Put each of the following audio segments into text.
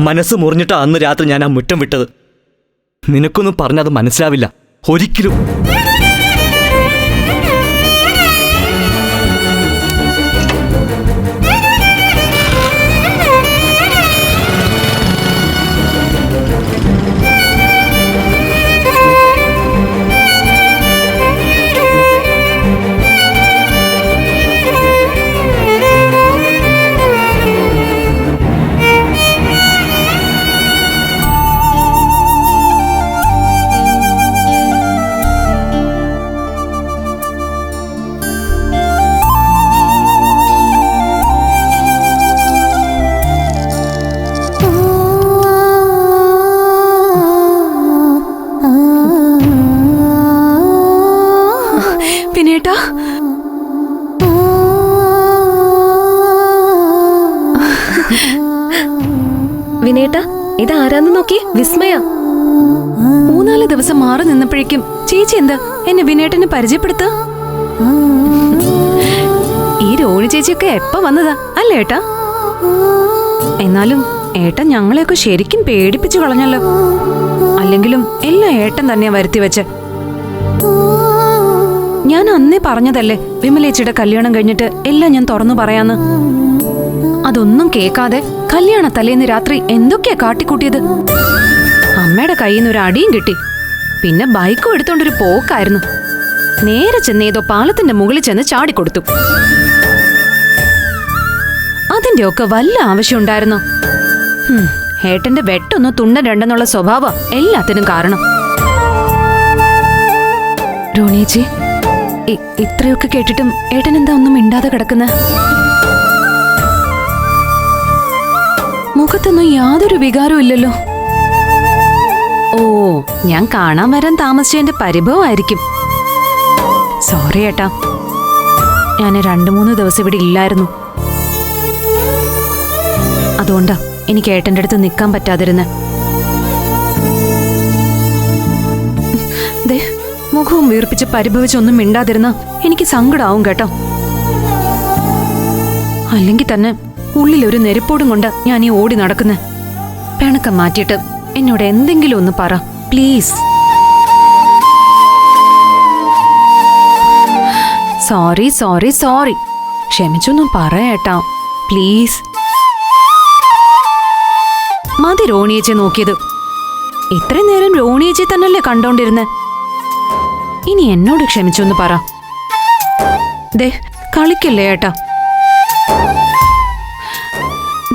മനസ്സ് മുറിഞ്ഞിട്ടാ അന്ന് രാത്രി ഞാൻ ആ മുറ്റം വിട്ടത്. നിനക്കൊന്നും പറഞ്ഞത് മനസ്സിലാവില്ല ഒരിക്കലും. വിനേട്ടാ, ഇതാരാന്ന് നോക്കി. വിസ്മയ. 3-4 ദിവസം മാറി നിന്നപ്പോഴേക്കും ചേച്ചി എന്താ എന്നെ വിനേട്ടനെ പരിചയപ്പെടുത്ത? ഈ രോണി ചേച്ചിയൊക്കെ എപ്പ വന്നതാ അല്ലേ ഏട്ടാ? എന്നാലും ഏട്ടൻ ഞങ്ങളെയൊക്കെ ശരിക്കും പേടിപ്പിച്ചു കളഞ്ഞല്ലോ. അല്ലെങ്കിലും എല്ലാം ഏട്ടൻ തന്നെയാ വരുത്തി വെച്ച്. ഞാൻ അന്നേ പറഞ്ഞതല്ലേ വിമലേച്ചിയുടെ കല്യാണം കഴിഞ്ഞിട്ട് എല്ലാം ഞാൻ തുറന്നു പറയാന്ന്. അതൊന്നും കേൾക്കാതെ കല്യാണ തലേന്ന് രാത്രി എന്തൊക്കെയാ കാട്ടിക്കൂട്ടിയത്. അമ്മയുടെ കയ്യിൽ നിന്ന് ഒരു അടിയും കിട്ടി. പിന്നെ ബൈക്കും എടുത്തോണ്ടൊരു പോക്കായിരുന്നു. നേരെ ചെന്നേതോ പാലത്തിന്റെ മുകളിൽ ചെന്ന് ചാടിക്കൊടുത്തു. അതിന്റെയൊക്കെ വല്ല ആവശ്യം ഉണ്ടായിരുന്നോ? ഏട്ടന്റെ വെട്ടൊന്ന് തുണ്ടൻ രണ്ടെന്നുള്ള സ്വഭാവം എല്ലാത്തിനും കാരണം. രോണിയേച്ചി, ഇത്രയൊക്കെ കേട്ടിട്ടും ഏട്ടൻ എന്താ ഒന്നും മിണ്ടാതെ കിടക്കുന്ന? മുഖത്തൊന്നും യാതൊരു വികാരവും ഇല്ലല്ലോ. ഓ, ഞാൻ കാണാൻ വരാൻ താമസിച്ചതിന്റെ പരിഭവമായിരിക്കും. സോറി ഏട്ടാ, ഞാൻ 2-3 ദിവസം ഇവിടെ ഇല്ലായിരുന്നു. അതുകൊണ്ടാ എനിക്ക് ഏട്ടന്റെ അടുത്ത് നിൽക്കാൻ പറ്റാതിരുന്നെ. മുഖവും വീർപ്പിച്ച് പരിഭവിച്ചൊന്നും മിണ്ടാതിരുന്ന എനിക്ക് സങ്കടാവും കേട്ടോ. അല്ലെങ്കിൽ തന്നെ ഉള്ളിലൊരു നെരുപ്പോടും കൊണ്ട് ഞാൻ ഈ ഓടി നടക്കുന്നെ. പിണക്കം മാറ്റിയിട്ട് എന്നോട് എന്തെങ്കിലും ഒന്ന് പറ പ്ലീസ്. സോറി സോറി സോറി, ക്ഷമിച്ചൊന്നും പറയേട്ടാ പ്ലീസ്. മതി രോണിയേച്ചെ നോക്കിയത്. ഇത്രയും നേരം രോണിയേച്ചെ തന്നല്ലേ കണ്ടോണ്ടിരുന്നെ. ഇനി എന്നോട് ക്ഷമിച്ചൊന്ന് പറ. ദേ, കളിക്കല്ലേ ഏട്ടാ.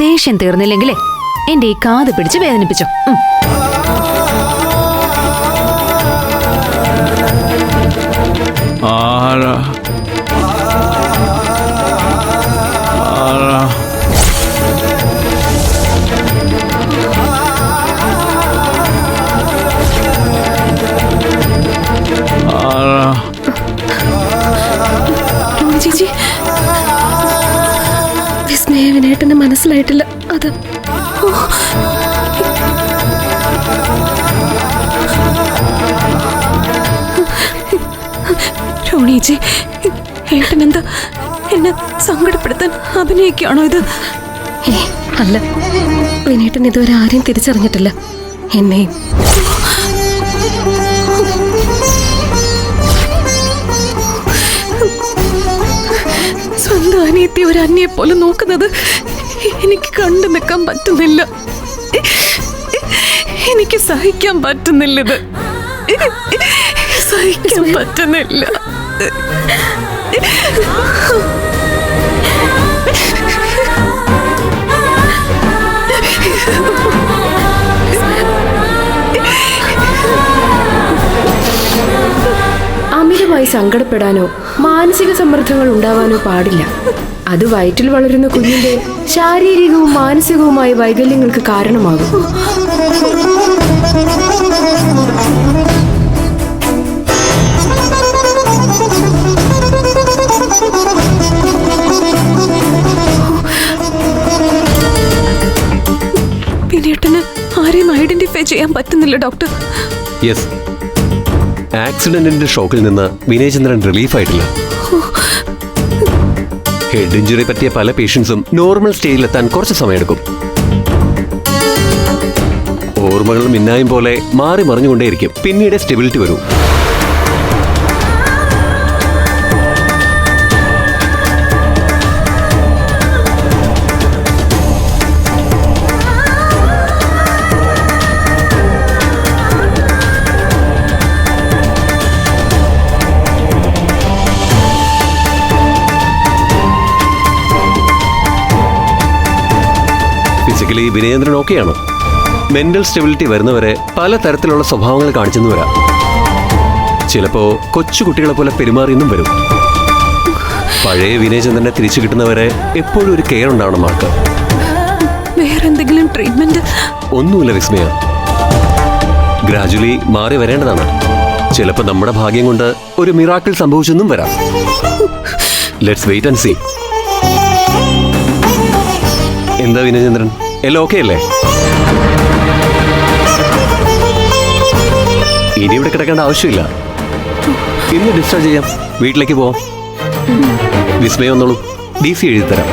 ദേഷ്യം തീർന്നില്ലെങ്കിലേ എന്റെ ഈ കാത് പിടിച്ച് വേദനിപ്പിച്ചോ. ചേച്ചി, വിസ്മയ വിനേട്ടന് മനസ്സിലായിട്ടില്ല. അത് രോണിയേച്ചി, ഏട്ടൻ എന്താ എന്നെ സങ്കടപ്പെടുത്താൻ അഭിനയിക്കുകയാണോ ഇത്? അല്ല, വിനേട്ടൻ ഇതുവരെ ആരെയും തിരിച്ചറിഞ്ഞിട്ടില്ല, എന്നെയും. സ്വന്തം അനിയത്തി ഒരു അന്യെ പോലെ നോക്കുന്നത് എനിക്ക് കണ്ടു നിൽക്കാൻ പറ്റുന്നില്ല. എനിക്ക് സഹിക്കാൻ പറ്റുന്നില്ലത്. സഹിക്കാൻ പറ്റുന്നില്ല. അമിതമായി സങ്കടപ്പെടാനോ മാനസിക സമ്മർദ്ദങ്ങൾ ഉണ്ടാവാനോ പാടില്ല. അത് വയറ്റിൽ വളരുന്ന കുഞ്ഞിന്റെ ശാരീരികവും മാനസികവുമായ വൈകല്യങ്ങൾക്ക് കാരണമാകും. വിനേട്ടന് ആരെയും ഐഡന്റിഫൈ ചെയ്യാൻ പറ്റുന്നില്ല ഡോക്ടർ. യെസ്, ആക്സിഡന്റിന്റെ ഷോക്കിൽ നിന്ന് വിനയചന്ദ്രൻ റിലീഫ് ആയിട്ടില്ല. ഹെഡ് ഇഞ്ചുറി പറ്റിയ പല പേഷ്യൻസും നോർമൽ സ്റ്റേജിലെത്താൻ കുറച്ച് സമയമെടുക്കും. ഓർമ്മകൾ മിന്നായും പോലെ മാറി മറിഞ്ഞുകൊണ്ടേയിരിക്കും. പിന്നീട് സ്റ്റെബിലിറ്റി വരൂ. ഫിസിക്കലി വിനയേന്ദ്രൻ ഓക്കെയാണ്. മെന്റൽ സ്റ്റെബിലിറ്റി വരുന്നവരെ പല തരത്തിലുള്ള സ്വഭാവങ്ങൾ കാണിച്ചെന്ന് വരാം. ചിലപ്പോ കൊച്ചുകുട്ടികളെ പോലെ പെരുമാറിയെന്നും വരും. പഴയ വിനയചന്ദ്രനെ തിരിച്ചു കിട്ടുന്നവരെ എപ്പോഴും ഒരു കെയർ ഉണ്ടാവണം ആൾക്ക്. വേറെന്തെങ്കിലും ട്രീറ്റ്മെന്റ്? ഒന്നുമില്ല വിസ്മയ, ഗ്രാജുവലി മാറി വരേണ്ടതാണ്. ചിലപ്പോ നമ്മുടെ ഭാഗ്യം കൊണ്ട് ഒരു മിറാക്കിൾ സംഭവിച്ചെന്നും വരാം. Let's wait and see. എന്താ വിനയചന്ദ്രൻ, എല്ലാം ഓക്കെ അല്ലേ? ഇനി ഇവിടെ കിടക്കേണ്ട ആവശ്യമില്ല. ഇന്ന് ഡിസ്ചാർജ് ചെയ്യാം, വീട്ടിലേക്ക് പോവാം. വിസ്മയം വന്നോളൂ, DC എഴുതി തരാം.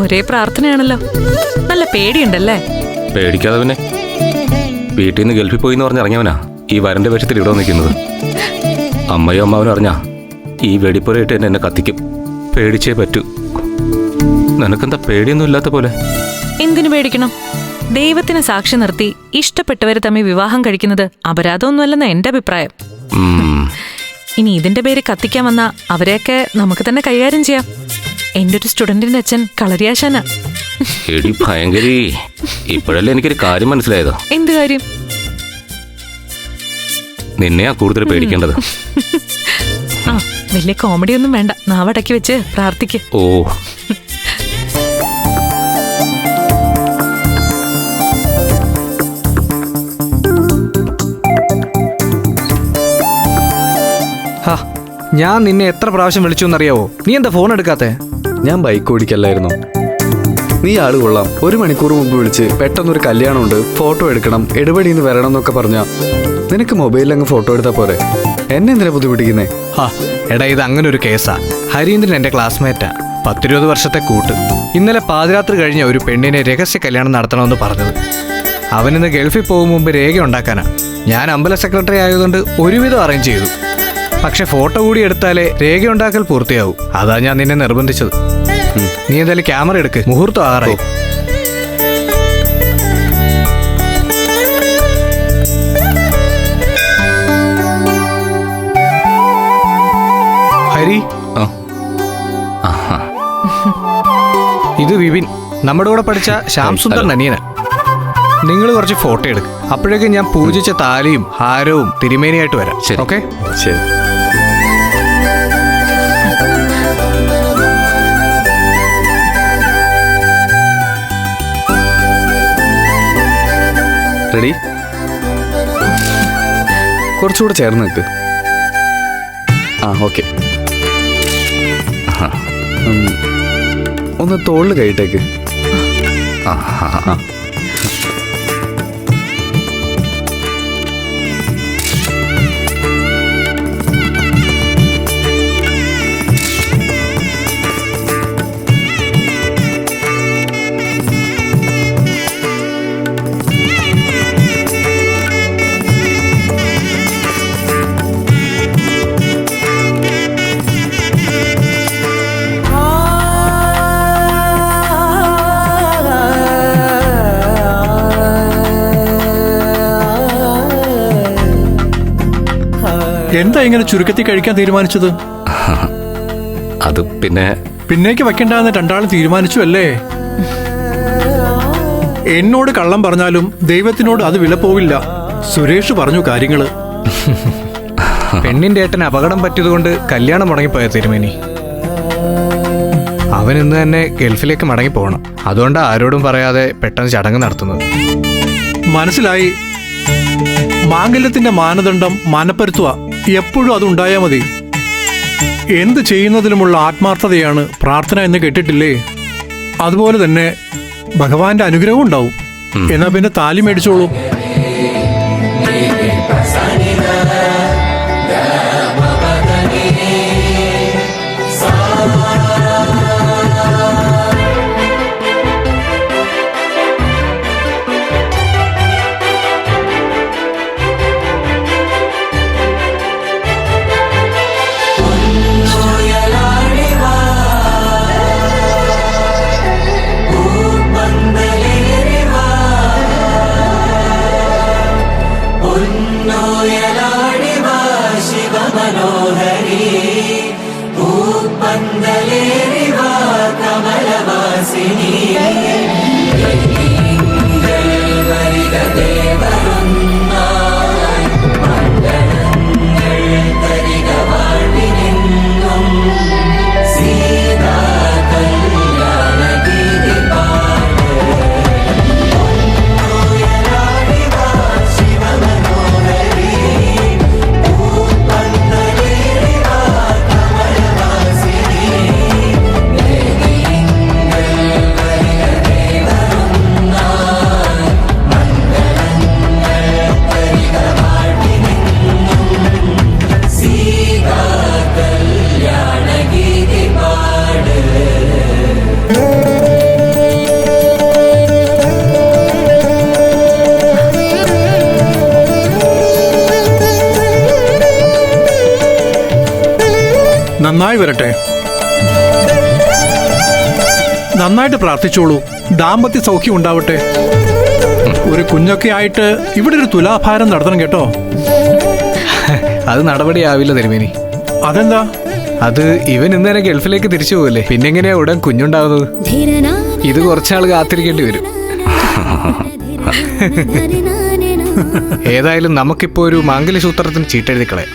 ഒരേ പ്രാർത്ഥനയാണല്ലോ. നല്ല പേടിയുണ്ടല്ലേ? പേടിക്കാതെ പിന്നെ. വീട്ടിൽ നിന്ന് ഗൾഫിൽ പോയി എന്ന് പറഞ്ഞിറങ്ങിയവനാ ഈ വരന്റെ വേഷത്തിൽ ഇവിടെ നിൽക്കുന്നത്. അമ്മയും അമ്മാവനും അറിഞ്ഞാ ഈ വെടിപ്പുറയിട്ട് എന്നെ കത്തിക്കും. പേടിച്ചേ പറ്റൂ. നിനക്കെന്താ പേടിയൊന്നും ഇല്ലാത്ത പോലെ? എന്തിനു പേടിക്കണം? ദൈവത്തിന് സാക്ഷി നിർത്തി ഇഷ്ടപ്പെട്ടവരെ തമ്മിൽ വിവാഹം കഴിക്കുന്നത് അപരാധമൊന്നുമല്ലെന്ന എന്റെ അഭിപ്രായം. ഇനി ഇതിന്റെ പേര് കത്തിക്കാൻ വന്ന അവരെയൊക്കെ നമുക്ക് തന്നെ കൈകാര്യം ചെയ്യാം. എന്റെ ഒരു സ്റ്റുഡന്റിന്റെ അച്ഛൻ കളരിയാശാന. എടി ഭയങ്കരി, ഇപ്പോഴല്ലേ എനിക്കൊരു കാര്യം മനസ്സിലായത്. എന്ത് കാര്യം? നിന്നെയാ കൂടുതൽ പേടിക്കേണ്ടത്. ആ, വലിയ കോമഡി ഒന്നും വേണ്ട. നാവടക്കി വെച്ച് പ്രാർത്ഥിക്ക്. ഓ, ഞാൻ നിന്നെ എത്ര പ്രാവശ്യം വിളിച്ചു എന്നറിയാവോ? നീ എന്താ ഫോൺ എടുക്കാത്തെ? ഞാൻ ബൈക്ക് ഓടിക്കല്ലായിരുന്നു. നീ ആള് കൊള്ളാം. 1 മണിക്കൂർ മുമ്പ് വിളിച്ച് പെട്ടെന്നൊരു കല്യാണമുണ്ട്, ഫോട്ടോ എടുക്കണം, എടുപടിന്ന് വരണം എന്നൊക്കെ പറഞ്ഞാ നിനക്ക് മൊബൈലിൽ അങ്ങ് ഫോട്ടോ എടുത്താൽ പോരെ? എന്നെ എന്തിനാ ബുദ്ധിമുട്ടിക്കുന്നേ? എടാ, ഇത് അങ്ങനെ ഒരു കേസാ. ഹരീന്ദ്രൻ എന്റെ ക്ലാസ്മേറ്റാ, 10-20 വർഷത്തെ കൂട്ട്. ഇന്നലെ പാതിരാത്രി കഴിഞ്ഞ ഒരു പെണ്ണിനെ രഹസ്യ കല്യാണം നടത്തണമെന്ന് പറഞ്ഞത്. അവനിന്ന് ഗൾഫിൽ പോകും മുമ്പ് രേഖ ഉണ്ടാക്കാനാ. ഞാൻ അമ്പല സെക്രട്ടറി ആയതുകൊണ്ട് ഒരുവിധം അറേഞ്ച് ചെയ്തു. പക്ഷെ ഫോട്ടോ കൂടി എടുത്താലേ രേഖ ഉണ്ടാക്കൽ പൂർത്തിയാവും. അതാ ഞാൻ നിന്നെ നിർബന്ധിച്ചത്. നീ എന്തായാലും ക്യാമറ എടുക്ക്, മുഹൂർത്തം ആറായി. ഹരി, ഇത് വിപിൻ, നമ്മുടെ കൂടെ പഠിച്ച ശ്യാം സുന്ദർ അനിയന. നിങ്ങൾ കുറച്ച് ഫോട്ടോ എടുക്കും. അപ്പോഴേക്കും ഞാൻ പൂജിച്ച താലിയും ഹാരവും തിരുമേനിയായിട്ട് വരാം. ഓക്കെ? ശരി. റെഡി? കുറച്ചുകൂടെ ചേർന്ന് നിൽക്ക്. ഓക്കെ. ഒന്ന് തോളിൽ കൈയിട്ടേക്ക്. എന്താ ഇങ്ങനെ ചുരുക്കത്തിൽ കഴിക്കാൻ തീരുമാനിച്ചത്? അത് പിന്നേക്ക് വെക്കണ്ടെന്ന് രണ്ടാളും തീരുമാനിച്ചു അല്ലേ? എന്നോട് കള്ളം പറഞ്ഞാലും ദൈവത്തിനോട് അത് വില പോവില്ല. സുരേഷ് പറഞ്ഞു കാര്യങ്ങള്. പെണ്ണിന്റെ ഏട്ടന് അപകടം പറ്റിയതുകൊണ്ട് കല്യാണം മുടങ്ങിപ്പോയ തിരുമേനി. അവൻ ഇന്ന് തന്നെ ഗൾഫിലേക്ക് മടങ്ങി പോകണം. അതുകൊണ്ട് ആരോടും പറയാതെ പെട്ടെന്ന് ചടങ്ങ് നടത്തുന്നത്. മനസ്സിലായി. മാംഗല്യത്തിന്റെ മാനദണ്ഡം മനപ്പരുത്തുക. എപ്പോഴും അതുണ്ടായാൽ മതി. എന്ത് ചെയ്യുന്നതിലുമുള്ള ആത്മാർത്ഥതയാണ് പ്രാർത്ഥന എന്ന് കേട്ടിട്ടില്ലേ? അതുപോലെ തന്നെ ഭഗവാന്റെ അനുഗ്രഹവും ഉണ്ടാവും. എന്നാ പിന്നെ താലി മേടിച്ചോളൂ. നന്നായി വരട്ടെ. നന്നായിട്ട് പ്രാർത്ഥിച്ചോളൂ. ദാമ്പത്യ സൗഖ്യം ഉണ്ടാവട്ടെ. ഒരു കുഞ്ഞൊക്കെ ആയിട്ട് ഇവിടെ ഒരു തുലാഭാരം നടത്തണം കേട്ടോ. അത് നടപടിയാവില്ല തിരുമേനി. അതെന്താ? അത് ഇവൻ ഇന്നേരം ഗൾഫിലേക്ക് തിരിച്ചു പോകല്ലേ, പിന്നെങ്ങനെയാ ഉടൻ കുഞ്ഞുണ്ടാവുന്നത്? ഇത് കുറച്ചാൾ കാത്തിരിക്കേണ്ടി വരും. ഏതായാലും നമുക്കിപ്പോ ഒരു മാംഗല്യസൂത്രത്തിന് ചീട്ടെഴുതി കളയാം.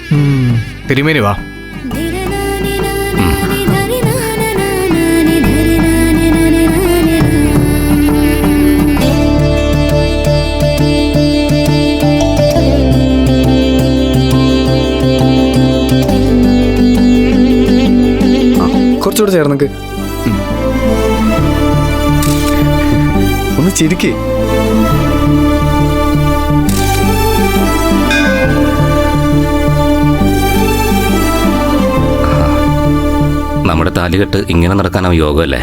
തിരുമേനി വാ. കുറച്ചുകൂടെ ചേർന്നക്ക് ഒന്ന് ചിരിക്കേ. നമ്മുടെ താലികെട്ട് ഇങ്ങനെ നടക്കാനാവും യോഗമല്ലേ?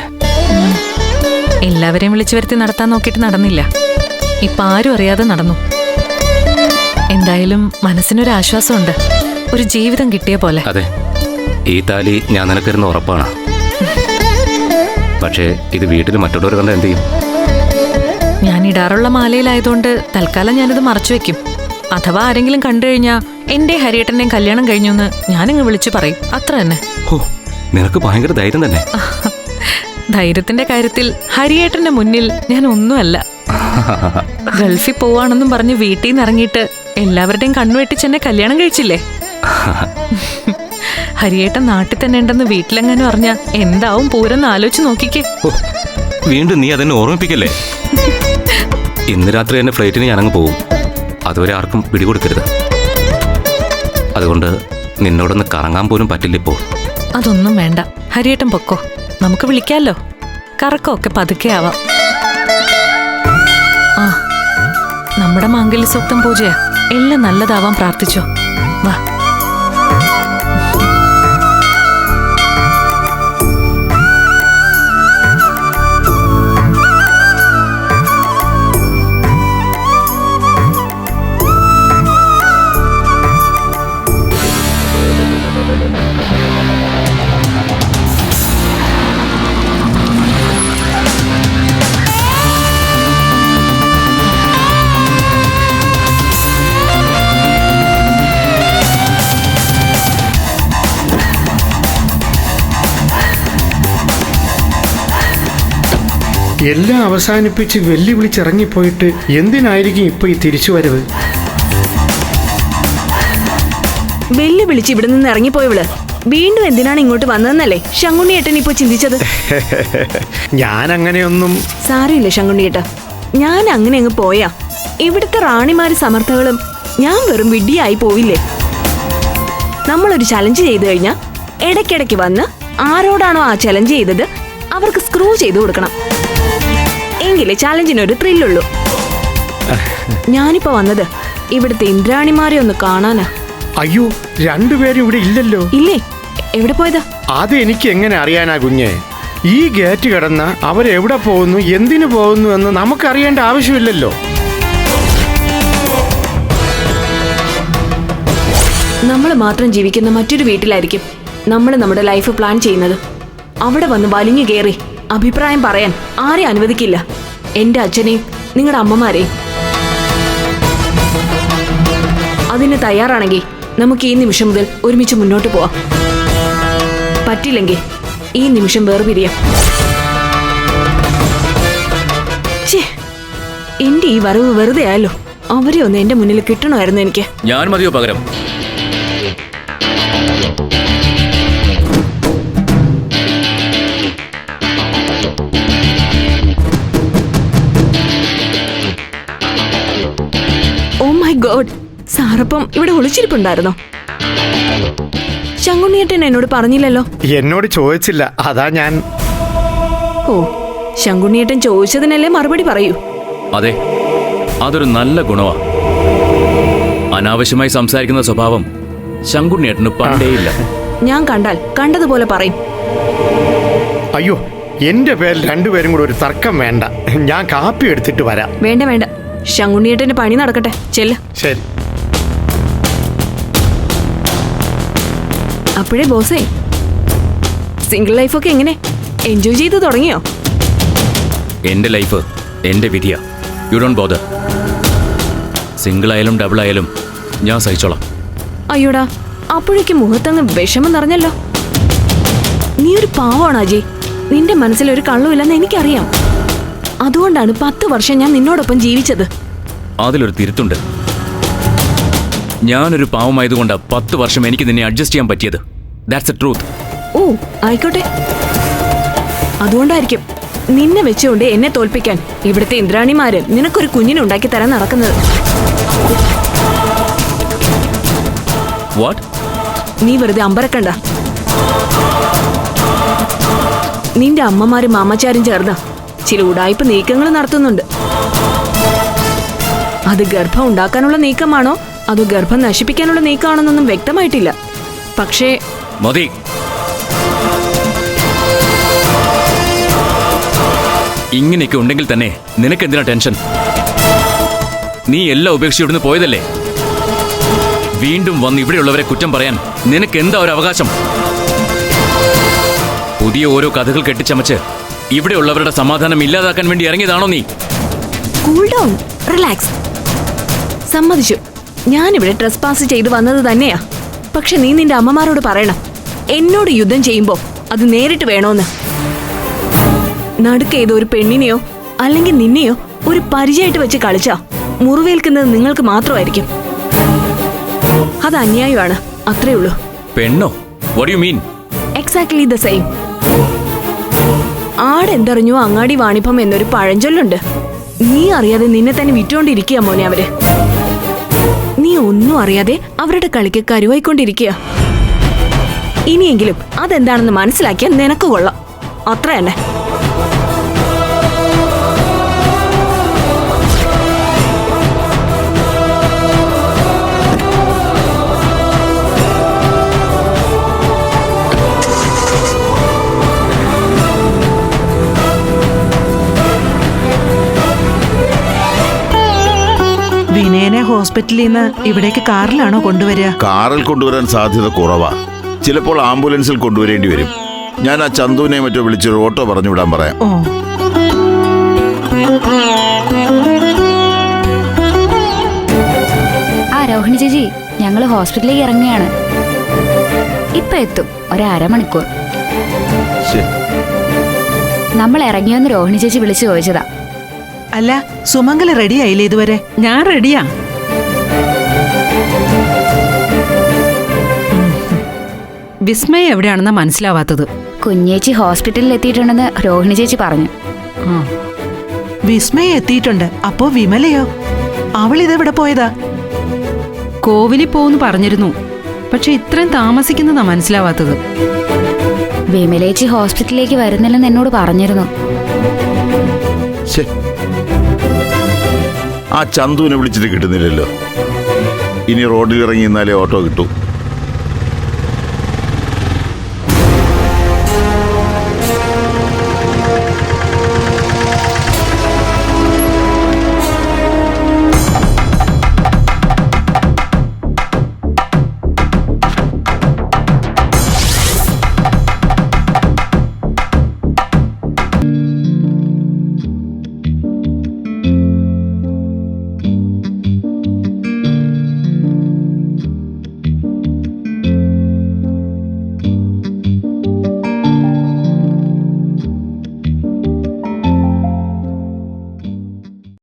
എല്ലാവരെയും വിളിച്ചു വരുത്തി നടത്താൻ നോക്കിയിട്ട് നടന്നില്ല. ഇപ്പൊ ആരും അറിയാതെ നടന്നു. എന്തായാലും മനസ്സിനൊരു ആശ്വാസമുണ്ട്. ഒരു ജീവിതം കിട്ടിയ പോലെ. അതെ, ഈ താലി ഞാൻ നിനക്കിരുന്ന ഉറപ്പാണ്. പക്ഷേ ഇത് വീട്ടിൽ മറ്റുള്ളവർ കണ്ട എന്ത് ചെയ്യും? ഞാൻ ഇടാറുള്ള മാലയിലായതുകൊണ്ട് തൽക്കാലം ഞാനിത് മറച്ചു വെക്കും. അഥവാ ആരെങ്കിലും കണ്ടു കഴിഞ്ഞാൽ എന്റെ ഹരിയേട്ടന്റെയും കല്യാണം കഴിഞ്ഞു എന്ന് ഞാനിങ്ങ് വിളിച്ചു പറയും. അത്ര തന്നെ. ഓ, നിനക്ക് ഭയങ്കര ധൈര്യം തന്നെ. ധൈര്യത്തിന്റെ കാര്യത്തിൽ ഹരിയേട്ടന്റെ മുന്നിൽ ഞാൻ ഒന്നുമല്ല. ഗൾഫിൽ പോവാണെന്നും പറഞ്ഞ് വീട്ടിൽ നിന്ന് ഇറങ്ങിയിട്ട് എല്ലാവരുടെയും കണ്ണുവെട്ടിച്ചെന്നെ കല്യാണം കഴിച്ചില്ലേ? ഹരിയേട്ടൻ നാട്ടിൽ തന്നെ ഉണ്ടെന്ന് വീട്ടിലെങ്ങാനും അറിഞ്ഞാ എന്താവും പൂരെന്ന് ആലോചിച്ച് നോക്കിക്കേ. വീണ്ടും നീ അതെന്നെ ഓർമ്മിപ്പിക്കല്ലേ. ഇന്ന് രാത്രി എന്നെ ഫ്ലൈറ്റിന് ഞാനങ്ങ് പോവും. അതുവരെ ആർക്കും പിടികൊടുക്കരുത്. അതുകൊണ്ട് നിന്നോടൊന്ന് കറങ്ങാൻ പോലും പറ്റില്ല ഇപ്പോൾ. അതൊന്നും വേണ്ട, ഹരിയേട്ടൻ പൊക്കോ. നമുക്ക് വിളിക്കാലോ. കറക്കമൊക്കെ പതുക്കെ ആവാം. ആ, നമ്മുടെ മാംഗല്യസൂക്തം പൂജയാ. എല്ലാം നല്ലതാവാൻ പ്രാർത്ഥിച്ചോ. വാ. എല്ലാം അവസാനിപ്പിച്ച് വെല്ലുവിളിച്ചിറങ്ങിപ്പോയിട്ട് എന്തിനായിരിക്കും ഇപ്പൊ ഈ തിരിച്ചുവരവ്? വെല്ലു വിളിച്ച് ഇവിടെ നിന്ന് ഇറങ്ങിപ്പോയവള് വീണ്ടും എന്തിനാണ് ഇങ്ങോട്ട് വന്നതെന്നല്ലേ ശങ്കുണ്ണിയേട്ടൻ ഇപ്പൊ ചിന്തിച്ചത്? ഞാൻ അങ്ങനെയൊന്നും. സാരമില്ല ശങ്കുണ്ണിയേട്ട, ഞാൻ അങ്ങനെ അങ്ങ് പോയാ ഇവിടുത്തെ റാണിമാര് സമർത്ഥകളും ഞാൻ വെറും വിഡ്ഢിയായി പോവില്ലേ? നമ്മളൊരു ചലഞ്ച് ചെയ്തു കഴിഞ്ഞാൽ ഇടയ്ക്കിടയ്ക്ക് വന്ന് ആരോടാണോ ആ ചലഞ്ച് ചെയ്തത് അവർക്ക് സ്ക്രൂ ചെയ്തു കൊടുക്കണം. എങ്കിലേ ചലഞ്ചിനൊരു ത്രില്ലുള്ളൂ. ഞാനിപ്പോ വന്നത് ഇവിടുത്തെ ഇന്ദ്രാണിമാരെ ഒന്ന് കാണാനാ. അയ്യോ, രണ്ടുപേരും ഇവിടെ ഇല്ലല്ലോ. ഇല്ലേ? എവിടെ പോയതാ? അത് എനിക്ക് എങ്ങനെ അറിയാനാ കുഞ്ഞെ? ഈ ഗേറ്റ് കിടന്ന അവരെവിടെ പോകുന്നു, എന്തിനു പോകുന്നു എന്ന് നമുക്കറിയേണ്ട ആവശ്യമില്ലല്ലോ. നമ്മൾ മാത്രം ജീവിക്കുന്ന മറ്റൊരു വീട്ടിലായിരിക്കും നമ്മൾ നമ്മുടെ ലൈഫ് പ്ലാൻ ചെയ്യുന്നത്. അവിടെ വന്ന് വലിഞ്ഞു കയറി അഭിപ്രായം പറയാൻ ആരെ അനുവദിക്കില്ല. എന്റെ അച്ഛനെയും നിങ്ങളുടെ അമ്മമാരെയും. അതിന് തയ്യാറാണെങ്കിൽ നമുക്ക് ഈ നിമിഷം മുതൽ ഒരുമിച്ച് മുന്നോട്ട് പോവാം. പറ്റില്ലെങ്കിൽ ഈ നിമിഷം വേർപിരിയാം. എന്റെ ഈ വരവ് വെറുതെ ആയല്ലോ. അവരെ ഒന്ന് എന്റെ മുന്നിൽ കിട്ടണമായിരുന്നു എനിക്ക്. ഞാൻ മതിയോ പകരം? ഓ മൈ ഗോഡ്, സാറപ്പം ഇവിടെ ഒളിച്ചിരിപ്പുണ്ടായിരുന്നോ? ശങ്കുണ്ണിയേട്ടൻ എന്നോട് പറഞ്ഞില്ലല്ലോ. എന്നോട് ചോദിച്ചില്ല, അതാ ഞാൻ. ഓ, ശങ്കുണ്ണിയേട്ടൻ ചോദിച്ചതിനല്ലേ മറുപടി പറയൂ. അതെ, അതൊരു നല്ല ഗുണമാ. അനാവശ്യമായി സംസാരിക്കുന്ന സ്വഭാവം ശങ്കുണ്ണിയേട്ടന് പണ്ടേയില്ല. ഞാൻ കണ്ടാൽ കണ്ടതുപോലെ പറയും. അയ്യോ, എന്റെ പേരിൽ രണ്ടുപേരും കൂടെ ഒരു തർക്കം വേണ്ട. ഞാൻ കാപ്പി എടുത്തിട്ട് വരാം. വേണ്ട വേണ്ട, ശങ്കുണ്ണിയേട്ടന്റെ പണി നടക്കട്ടെ. ചെല്ല്. ശരി. അപ്പോഴേ ബോസേ, സിംഗിൾ ലൈഫൊക്കെ എങ്ങനെ എൻജോയ് ചെയ്ത് തുടങ്ങിയോ? എന്റെ ലൈഫ് എന്റെ വിധിയാ. You don't bother. സിംഗിൾ ആയാലും ഡബിൾ ആയാലും ഞാൻ സഹിച്ചോളാം. അയ്യോടാ, അപ്പോഴേക്കും മുഖത്തങ്ങ് വിഷമം നിറഞ്ഞല്ലോ. നീ ഒരു പാവമാണ് അജയ്. നിന്റെ മനസ്സിലൊരു കള്ളുമില്ലെന്ന് എനിക്കറിയാം. അതുകൊണ്ടാണ് 10 വർഷം ഞാൻ നിന്നോടൊപ്പം ജീവിച്ചത്. അതിലൊരു തിരുത്തുണ്ട്. ഞാനൊരു പാവമായതുകൊണ്ട് 10 വർഷം എനിക്ക് നിന്നെ അഡ്ജസ്റ്റ് ചെയ്യാൻ പറ്റിയത്. That's A truth. ഓ ആയിക്കോട്ടെ. അതുകൊണ്ടായിരിക്കും നിന്നെ വെച്ചുകൊണ്ട് എന്നെ തോൽപ്പിക്കാൻ ഇവിടുത്തെ ഇന്ദ്രാണിമാര് നിനക്കൊരു കുഞ്ഞിനുണ്ടാക്കി തരാൻ നടക്കുന്നത്. വാട്ട്? നീ വെറുതെ അമ്പരക്കണ്ട. നിന്റെ അമ്മമാരും മാമച്ചാരും ചേർന്ന് ചില ഉടായ്പ നീക്കങ്ങൾ നടത്തുന്നുണ്ട്. അത് ഗർഭം ഉണ്ടാക്കാനുള്ള നീക്കമാണോ അതോ ഗർഭം നശിപ്പിക്കാനുള്ള നീക്കമാണെന്നൊന്നും വ്യക്തമായിട്ടില്ല. പക്ഷേ മതി. ഇങ്ങനെയൊക്കെ ഉണ്ടെങ്കിൽ തന്നെ നിനക്കെന്തിനാ ടെൻഷൻ? നീ എല്ലാം ഉപേക്ഷിച്ചിവിടുന്ന് പോയതല്ലേ? വീണ്ടും വന്ന് ഇവിടെയുള്ളവരെ കുറ്റം പറയാൻ നിനക്ക് എന്താ ഒരു അവകാശം? പുതിയ ഓരോ കഥകൾ കെട്ടിച്ചമച്ച് ഇവിടെയുള്ളവരുടെ സമാധാനം ഇല്ലാതാക്കാൻ വേണ്ടി ഇറങ്ങിയതാണോ നീ? Cool down, relax. സമ്മതിച്ചു, ഞാനിവിടെ ട്രസ് പാസ് ചെയ്ത് വന്നത് തന്നെയാ. പക്ഷെ നീ നിന്റെ അമ്മമാരോട് പറയണം, എന്നോട് യുദ്ധം ചെയ്യുമ്പോ അത് നേരിട്ട് വേണോന്ന്. നടുക്ക് ഏതോ ഒരു പെണ്ണിനെയോ അല്ലെങ്കിൽ നിന്നെയോ ഒരു പരിചയമായിട്ട് വെച്ച് കളിച്ചാ മുറിവേൽക്കുന്നത് നിങ്ങൾക്ക് മാത്രമായിരിക്കും. അത് അന്യായമാണ്, അത്രേ ഉള്ളൂ. പെണ്ണോ? What you mean? Exactly the same. ആടെന്തറിഞ്ഞോ അങ്ങാടി വാണിഭം എന്നൊരു പഴഞ്ചൊല്ലുണ്ട്. നീ അറിയാതെ നിന്നെ തന്നെ വിറ്റുകൊണ്ടിരിക്കുക മോനെ അവര്. നീ ഒന്നും അറിയാതെ അവരുടെ കളിക്ക് കരുവായിക്കൊണ്ടിരിക്കുക. ഇനിയെങ്കിലും അതെന്താണെന്ന് മനസ്സിലാക്കിയാൽ നിനക്ക് കൊള്ളാം. അത്ര തന്നെ. വിനയനെ ഹോസ്പിറ്റലിൽ നിന്ന് ഇവിടേക്ക് കാറിലാണോ കൊണ്ടുവരിക? കാറിൽ കൊണ്ടുവരാൻ സാധ്യത കുറവാ. ചിലപ്പോൾ ആംബുലൻസിൽ കൊണ്ടുവരേണ്ടി വരും. ഞാൻ ആ ചന്തുവിനെ മറ്റോ വിളിച്ചൊരു ഓട്ടോ പറഞ്ഞു വിടാൻ പറയാം. ഓ, ആ രോഹിണി ചേച്ചി, ഞങ്ങൾ ഹോസ്പിറ്റലിലേക്ക് ഇറങ്ങുകയാണ്. ഇപ്പൊ എത്തും, ഒരമണിക്കൂർ. നമ്മൾ ഇറങ്ങിയോന്ന് രോഹിണി ചേച്ചി വിളിച്ചു ചോദിച്ചതാ. അല്ല, സുമംഗല റെഡി ആയില്ലേ ഇതുവരെ? ഞാൻ റെഡിയാ. വിസ്മയ എവിടെയാണെന്നാ മനസ്സിലാവാത്തത്. കുഞ്ഞേച്ചി ഹോസ്പിറ്റലിൽ എത്തിയിട്ടുണ്ടെന്ന് രോഹിണി ചേച്ചി പറഞ്ഞു. വിസ്മയ എത്തിയിട്ടുണ്ട്. അപ്പോ വിമലയോ? അവൾ ഇതെവിടെ പോയതാ? കോവിലിൽ പോവെന്ന് പറഞ്ഞിരുന്നു. പക്ഷെ ഇത്രയും താമസിക്കുന്നതാ മനസ്സിലാവാത്തത്. വിമലേച്ചി ഹോസ്പിറ്റലിലേക്ക് വരുന്നില്ലെന്ന് എന്നോട് പറഞ്ഞിരുന്നു. ആ ചന്തുവിനെ വിളിച്ചിട്ട് കിട്ടുന്നില്ലല്ലോ. ഇനി റോഡിൽ ഇറങ്ങി ഇന്നാലേ ഓട്ടോ കിട്ടൂ.